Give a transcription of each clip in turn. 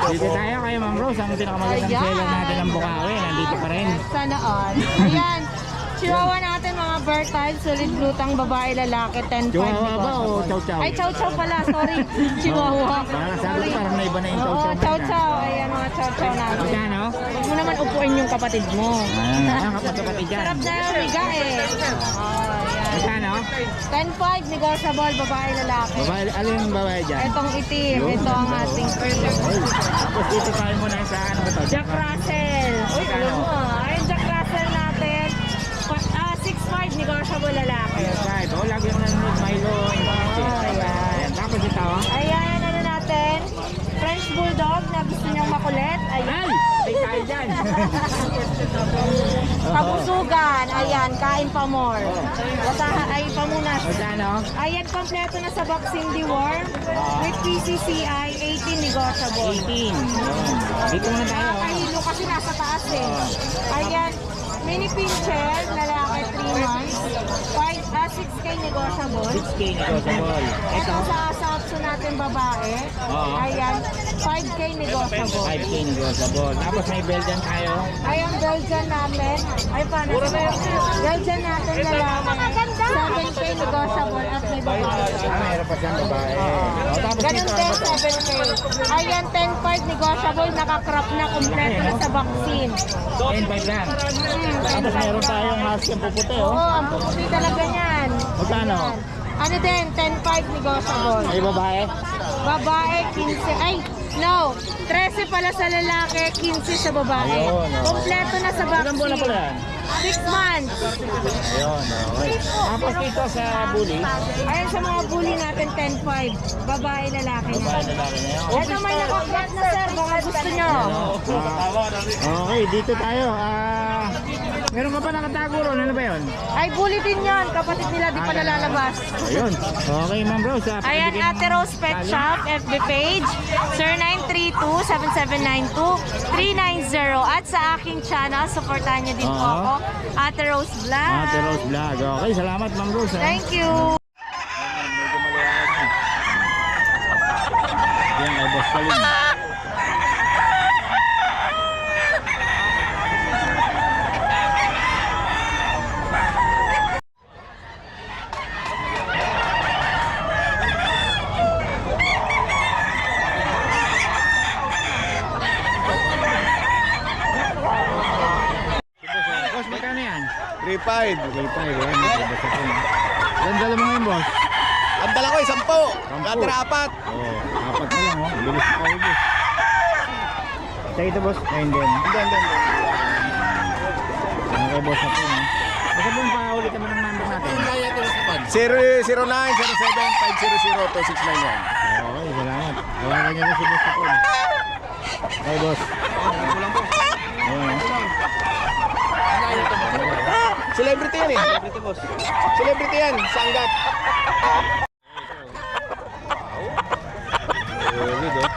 Dito tayo kay Ma'am Rose, ang pinakamagandang seller natin ng Bukawi. Nandito pa rin. Sana all. Ayan. Chihuahua natin mga bird type, solid lutang, babae, lalaki, 10-5. Chihuahua ba o chow chow? Ay, chow chow pala, sorry. Chihuahua. Para sabi ko parang naiba na yung chow Oo, chow. chow chow. Ayan mga chow chow natin. Magkano? Huwag mo naman upuin yung kapatid mo. Kapatid dyan. Sarap na yung higa eh. Magkano? 10-5, negotiable, babae, lalaki. Babae, alin yung babae dyan? Itong itim, ito ang ating Tapos dito tayo muna sa ano ba to? Jack Russell. Uy, alam mo ah. Ayun, Jack Russell natin. 6'5", negotiable lalaki. Right. O, lagi yung nanonood Milo. Ayan. Tapos ito. Ayan, ano natin? French Bulldog na gusto niyang makulit. Ayan. Ay tayo dyan. Kabusugan. Ayan, kain pa more. Ay, pamunas. Magkano? Ayan, kompleto na sa vaccine deworm. With PCCI, 18 negotiable. 18. Dito muna tayo. Nakakahilo kasi nasa taas eh. Ayan, mini pincher, lalaki 3 months. 6K negotiable. 6K negotiable. Ito sa Sapso natin babae. Oo. Ayan, 5K negotiable. 5K negotiable. Tapos may Belgian tayo. Ayan, Belgian natin. Ay, paano? Belgian natin lalaki. 7K negotiable at may babae. Meron pa siyang babae. O, tapos Ganun dito. din, 7K. Ayan, 10.5 negotiable, nakakrop na, kompleto na sa vaccine. 10.5 lang. Tapos meron tayong husky ang puputi, Oo, oh. ang puputi talaga niyan. Magkano? Ano din, 10.5 negotiable. May babae? Babae, 15. Ay, no. 13 pala sa lalaki, 15 sa babae. Ayun, oh. Kompleto na sa Ilan buwan na pala vaccine. yan? 6 months. Ayun, okay. Tapos dito sa bully. Ayan sa mga bully natin, 10.5. Babae, lalaki na. Babae lalaki na yun. Ito may nakakrop na sir, baka gusto nyo. Okay, dito tayo. Meron ka pa nakatago ron. Ano ba yun? Ay, bulletin yan. Kapatid nila di pa nalalabas. Ayun. Okay, Ma'am Rose. Ayan, Ate Rose Pet Shop, FB page, sir 932-7792-390. At sa aking channel, supportahan niyo din po ako, Ate Rose Vlog. Ate Rose Vlog. Okay, salamat Ma'am Rose. Thank you. Medyo maliwanag na. Yan, ay boss Kalim. Boss, magkano yan? 3.5. 3.5, yan. Boss ako. Ilan dala mo ngayon, boss? Ang dala ko ay 10. Natira 4. Oo, apat na lang, oh. Bilis pa kayo, boss. Sa ito, boss? Ayun din. Hindi. Ano kay boss ako, no? Basta po yung paulit naman ng number natin. 0907-500-2691. Okay, salamat. Tawagan niyo na si boss ako. Okay, boss. Ayun, oh. Celebrity yan eh. Celebrity boss. Celebrity yan. Sanggat. Solid, oh.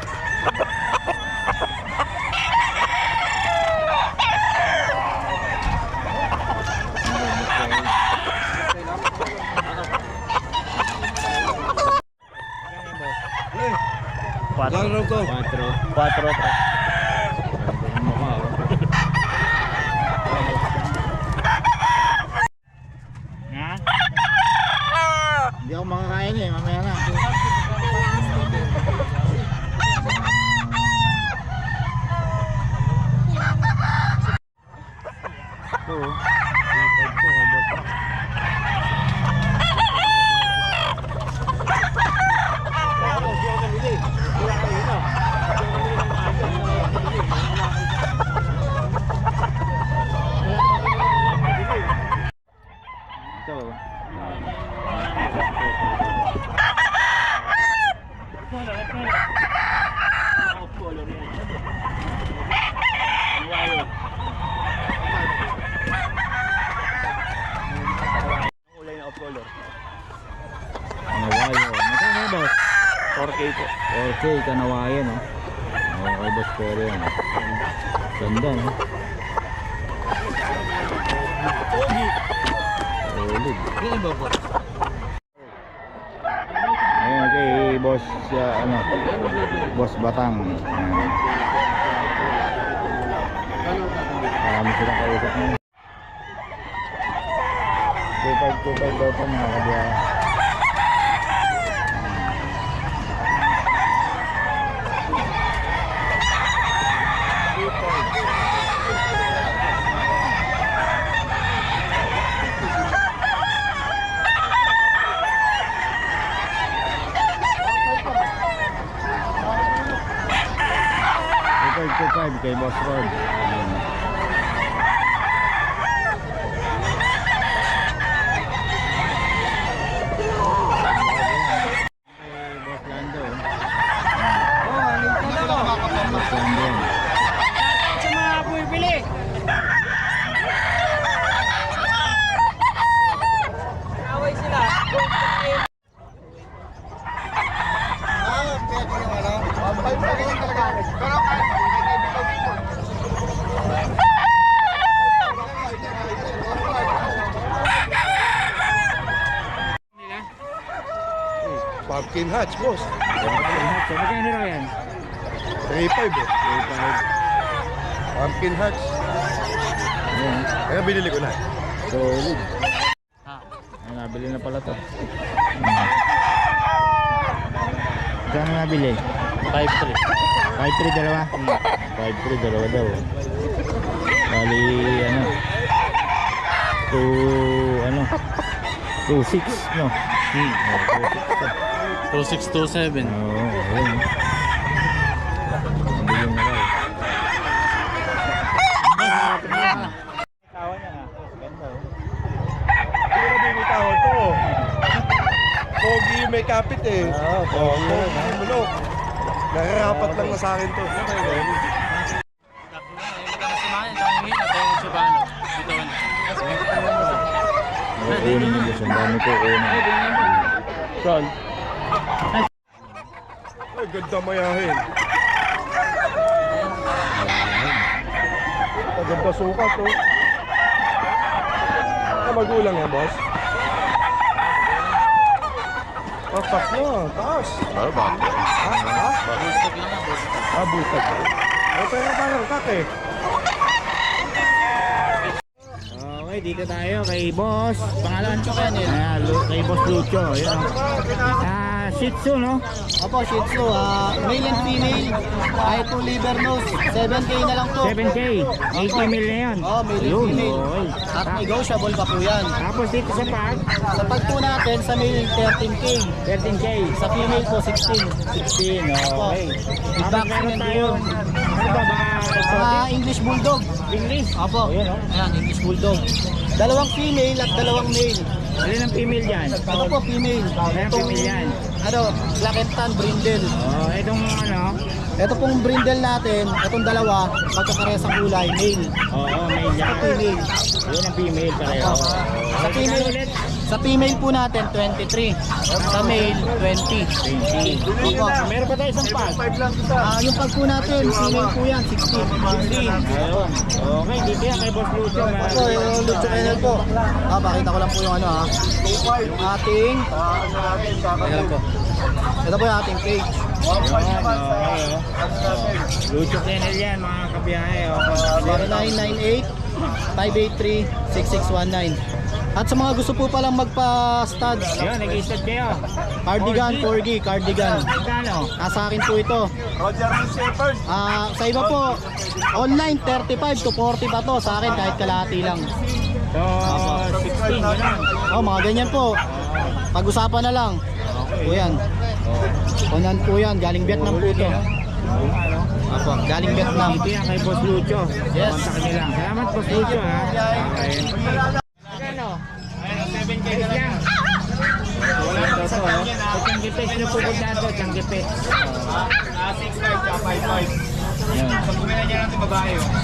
Gagawin ko. 4. Ha? Hindi ako makakain eh, mamaya na. Ito, oh. 3.5 to, kay boss. Ito. Kulay na off color. Kanawayo. Magkano yun, boss? 4K po. 4K, kanawayo, no? Okay, boss, pero yan. Ganda, no? Solid. Yung iba po. Ayun, okay, boss boss, ano, boss Batang. Ayan. Marami silang kausap mo. 2.5 daw pa mga kabiyahe. Kay Boss Rod. Boss Lando. Boss Lando. Sa mga bumibili. Away sila. Pumpkin hatch, boss. So, magkano raw yan? 3.5 eh. 3.5. Pumpkin hatch. Ayan. Kaya binili ko na. Solid. Ay, nabili na pala to. Saan nabili? 5-3. 5.3 dalawa? 5.3 dalawa daw. Bali, ano? 2.6, no? 2627. Oo, ayun. Nabili na raw. Tawa niya nga. Ganda, oh. Hindi na binitaw to. Pogi may kapit eh. Oo, Pogi mulok. Nararapat lang na sa akin to. Kunin mo gusto. Ang dami ko kunin. Saan? Ay, ganda mayahin. Maganda sukat to. Magulang yan, boss? Papak na, taas. Barbak. Ha? Boosted lang na, boosted. Butag. Pero parang kake. Okay, dito tayo kay Boss. Pangalan ko yan eh. Ayan, kay Boss Lucho. Ayan. Shih Tzu, no? Opo, Shih Tzu, male and female, kahit po liver nose, 7K na lang to. 7K. 80 mil na yun. Oh, male and Yun, female. okay. At negotiable pa po yan. Tapos dito sa pag, Sa pag po natin, sa male 13K, 13K. sa female po 16. 16, okay. Tapos Vaccine meron and tayo. Ano ba ba? English Bulldog. English? Opo, Ayan, oh. ayan, English Bulldog. Dalawang female at dalawang male. Alin ang female dyan? Ito po, female. Ayan, female yan. Black and Tan Brindle. Oh, itong ano? Ito pong brindle natin, itong dalawa, magkakarehas ang kulay, male. Oo, male yan. Female. Yun ang female pareho. Sa female, sa female po natin, 23. Sa male, 20. 20. Opo. Meron pa tayo isang pag. Yung pag po natin, female po yan, 16. Ayun. Okay, dito yan kay Boss Lucho. Opo, yung Lucho Kennel po. Pakita ko lang po yung ano ha. Yung ating, ayan po. Ito po yung ating page. Yun, okay, oh. Lucho Kennel yan, mga kabiyahe. Oh. 0998-583-6619. At sa mga gusto po palang magpa-studs, Yun, nag-i-start kayo. cardigan, 4G, cardigan. Magkano? Nasa akin po ito. Sa iba po, online 35 to 40 pa to. Sa akin kahit kalahati lang. So, 16, yun lang. Oh, mga ganyan po. Pag-usapan na lang. Po yan. Unan po yan. Galing Vietnam po ito. Apo, galing Vietnam. Dito yan kay Boss Lucho. Yes. Kontakin nyo lang. Salamat, Boss Lucho, ha. Okay. Magkano? 7K lang. Wala ito, oh. Sa Changgipes nyo pupunta ito, Changgipes. 6.5 ka, 5.5. Yan. Pag kumila niya lang ito babae, oh.